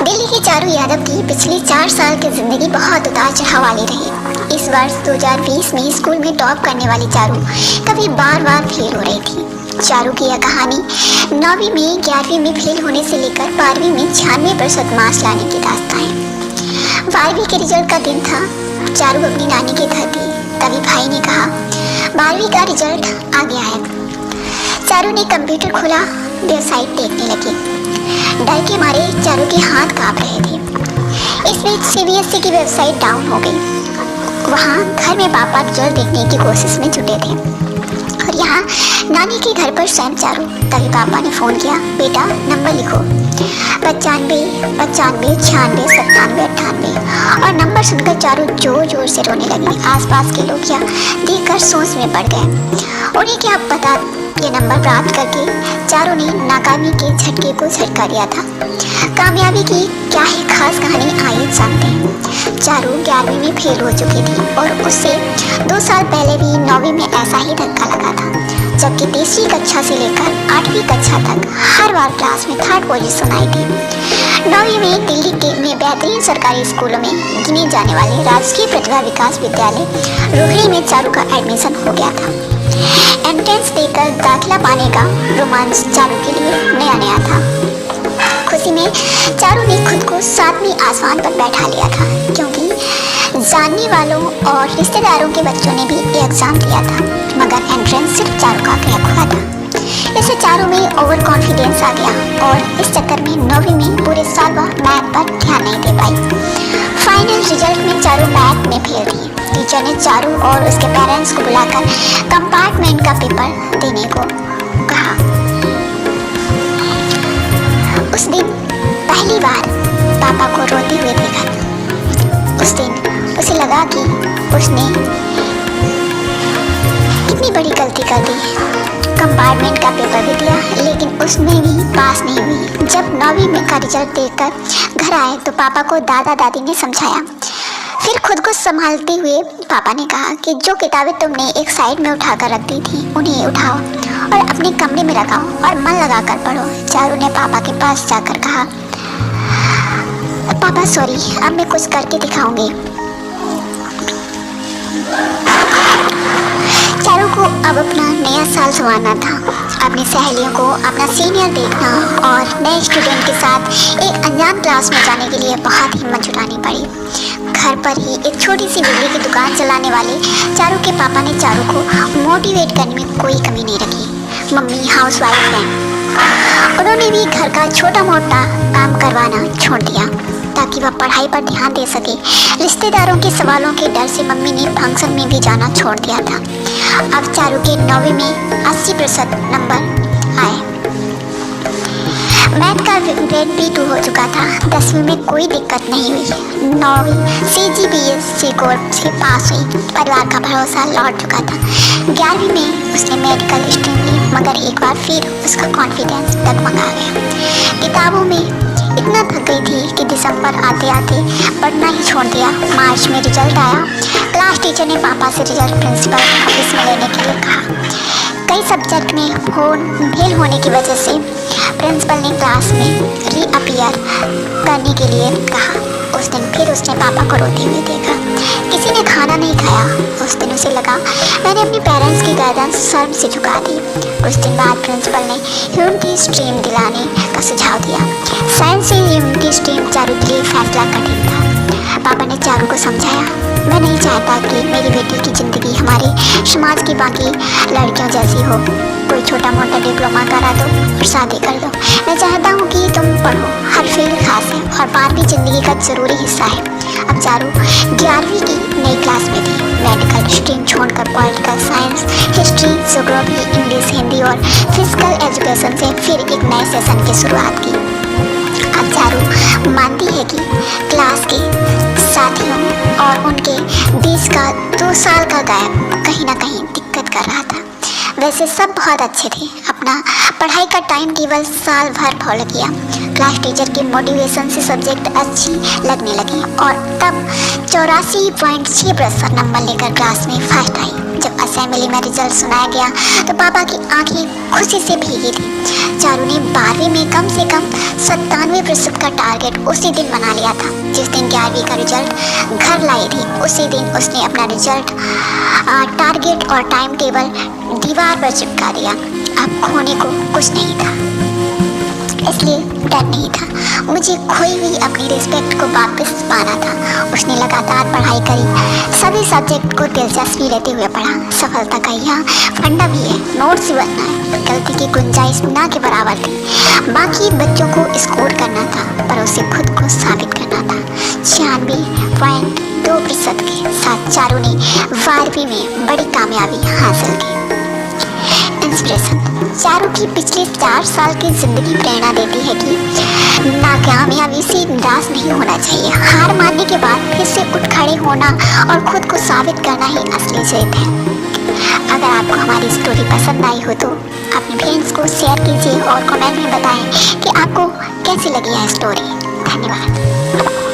दिल्ली की चारू यादव की पिछले 4 साल की जिंदगी बहुत उतार चढ़ाव वाली रही। इस वर्ष 2020 में स्कूल में टॉप करने वाली चारू कभी बार बार फेल हो रही थी। चारू की यह कहानी 9वीं में 11वीं में फेल होने से लेकर 12वीं में 96% मार्क्स लाने की दास्तान है। 12वीं के रिजल्ट का दिन था। चारू अपनी नानी के घर थी, तभी भाई ने कहा 12वीं का रिजल्ट आ गया है। चारू ने कंप्यूटर खोला, वेबसाइट देखने लगी। डर के मारे चारू के हाथ कांप रहे थे। इस बीच CBSE की वेबसाइट डाउन हो गई। वहाँ घर में पापा रिजल्ट देखने की कोशिश में जुटे थे और यहाँ नानी के घर पर स्वयं चारू। तभी पापा ने फ़ोन किया, बेटा नंबर लिखो 95 95 96 97 98। और नंबर सुनकर चारू जोर जोर से रोने लगी। आसपास के लोग यह देखकर सोच में पड़ गए। उन्हें क्या पता, ये नंबर प्राप्त करके चारू ने नाकामी के झटके को झटका दिया था। कामयाबी की क्या ही खास कहानी, आइए जानते हैं। चारू 11वीं में फेल हो चुकी थी और उससे 2 साल पहले भी 9वीं में ऐसा ही धक्का लगा था, जबकि 3वीं कक्षा से लेकर 8वीं कक्षा तक हर बार क्लास में 3rd पोजीशन आई थी। 9वीं में दिल्ली के में बेहतरीन सरकारी स्कूलों में गिने जाने वाले राजकीय प्रतिभा विकास विद्यालय रोहिणी में चारू का एडमिशन हो गया था। एंट्रेंस देकर दाखिला पाने का रोमांच चारू के लिए नया नया था। खुशी में चारू ने खुद को 7वीं आसमान पर बैठा लिया था, क्योंकि जानने वालों और रिश्तेदारों के बच्चों ने भी एग्जाम दिया था, मगर एंट्रेंस सिर्फ चारू का क्रैक हुआ था। इससे चारू में ओवर कॉन्फिडेंस आ गया और इस चक्कर में 9वीं में पूरे साल वह मैथ पर ध्यान नहीं दे पाई। फाइनल रिजल्ट में चारू मैथ में फेल थी। टीचर ने चारू और उसके पेरेंट्स को बुलाकर कंपार्टमेंट का पेपर देने को कहा। उस दिन पहली बार पापा को रोते हुए देखा था। उस दिन उसे लगा कि उसने कितनी बड़ी गलती कर दी। कंपार्टमेंट का पेपर भी दिया, लेकिन उसमें भी पास नहीं हुई। जब 9वीं में का रिजल्ट देखकर घर आए तो पापा को दादा दादी ने समझाया। फिर खुद को संभालते हुए पापा ने कहा कि जो किताबें तुमने एक साइड में उठाकर रख दी थी उन्हें उठाओ और अपने कमरे में रखाओ और मन लगाकर पढ़ो। चारू ने पापा के पास जाकर कहा, पापा सॉरी, अब मैं कुछ करके दिखाऊंगी। चारू को अब अपना नया साल संवारना था। अपनी सहेलियों को अपना सीनियर देखना और नए स्टूडेंट के साथ एक अनजान क्लास में जाने के लिए बहुत हिम्मत जुटानी पड़ी। घर पर ही एक छोटी सी बिजली की दुकान चलाने वाले चारू के पापा ने चारू को मोटिवेट करने में कोई कमी नहीं रखी। मम्मी हाउसवाइफ हैं, उन्होंने भी घर का छोटा मोटा काम करवाना छोड़ दिया ताकि वह पढ़ाई पर ध्यान दे सके। रिश्तेदारों के सवालों के डर से मम्मी ने फंक्शन में भी जाना छोड़ दिया था। अब चारू के 9वीं में 80% नंबर आए। मैथ का ग्रेड B2 हो चुका था। 10वीं में कोई दिक्कत नहीं हुई। 9वीं CGPSE स्कोर से पास हुई। परिवार का भरोसा लौट चुका था। 11वीं में उसने मेडिकल स्ट्रीम ली, मगर एक बार फिर उसका कॉन्फिडेंस डगमगा गया। किताबों में इतना थक गई थी कि दिसंबर आते आते पढ़ना ही छोड़ दिया। मार्च में रिजल्ट आया। क्लास टीचर ने पापा से रिजल्ट प्रिंसिपल ऑफिस में लेने के लिए कहा। कई सब्जेक्ट में फेल होने की वजह से प्रिंसिपल ने क्लास में रीअपियर करने के लिए कहा। उस दिन फिर उसने पापा को रोते हुए देखा। किसी ने खाना नहीं खाया। उस दिन उसे लगा मैंने अपने पेरेंट्स की गर्दन शर्म से झुका दी। कुछ दिन बाद प्रिंसिपल ने ह्यूमनिटी स्ट्रीम दिलाने का सुझाव दिया। साइंस से ह्यूमनिटी स्ट्रीम चारू के लिए फैसला कठिन था। पापा ने चारू को समझाया, मैं नहीं चाहता कि मेरी बेटी की ज़िंदगी हमारे समाज की बाकी लड़कियों जैसी हो। कोई छोटा मोटा डिप्लोमा करा दो और शादी कर दो। मैं चाहता हूँ कि तुम पढ़ो। हर फील्ड खास है और 12वीं ज़िंदगी का ज़रूरी हिस्सा है। अब चारू 11वीं की नई क्लास में थी। मेडिकल स्ट्रीम छोड़कर political science, history, geography, English, Hindi और फिजिकल एजुकेशन से फिर एक नए सेशन की शुरुआत की। अब चारू मानती है कि क्लास के साथियों और उनके बीच का 2 साल का गैप कहीं ना कहीं दिक्कत कर रहा था। वैसे सब बहुत अच्छे थे। अपना पढ़ाई का टाइम टेबल साल भर फॉलो किया। क्लास टीचर के मोटिवेशन से सब्जेक्ट अच्छी लगने लगी और तब 84.6% नंबर लेकर क्लास में फर्स्ट आई। जब असेंबली में रिजल्ट सुनाया गया तो पापा की आंखें खुशी से भीगी थी। चारू ने 12वीं में कम से कम 97% का टारगेट उसी दिन बना लिया था जिस दिन 11वीं का रिजल्ट घर लाई थी। उसी दिन उसने अपना रिजल्ट, टारगेट और टाइम टेबल दीवार पर चिपका दिया। अब खोने को कुछ नहीं था, इसलिए डर नहीं था। मुझे खोई हुई अपनी रिस्पेक्ट को वापस पाना था। उसने लगातार पढ़ाई करी, सभी सब्जेक्ट को दिलचस्पी लेते हुए पढ़ा। सफलता का यह फंडा भी है, नोट्स भी बनना है। गलती की गुंजाइश ना के बराबर थी। बाकी बच्चों को स्कोर करना था पर उसे खुद को साबित करना था। 96.2% के साथ चारू ने 12वीं में बड़ी कामयाबी हासिल की। इंस्पिरेशन। चारू की पिछले 4 साल की जिंदगी प्रेरणा देती है कि नाकामयाबी से निराश नहीं होना चाहिए। हार मानने के बाद फिर से उठ खड़े होना और खुद को साबित करना ही असली जीत है। अगर आपको हमारी स्टोरी पसंद आई हो तो अपने फ्रेंड्स को शेयर कीजिए और कमेंट में बताएं कि आपको कैसी लगी है स्टोरी। धन्यवाद।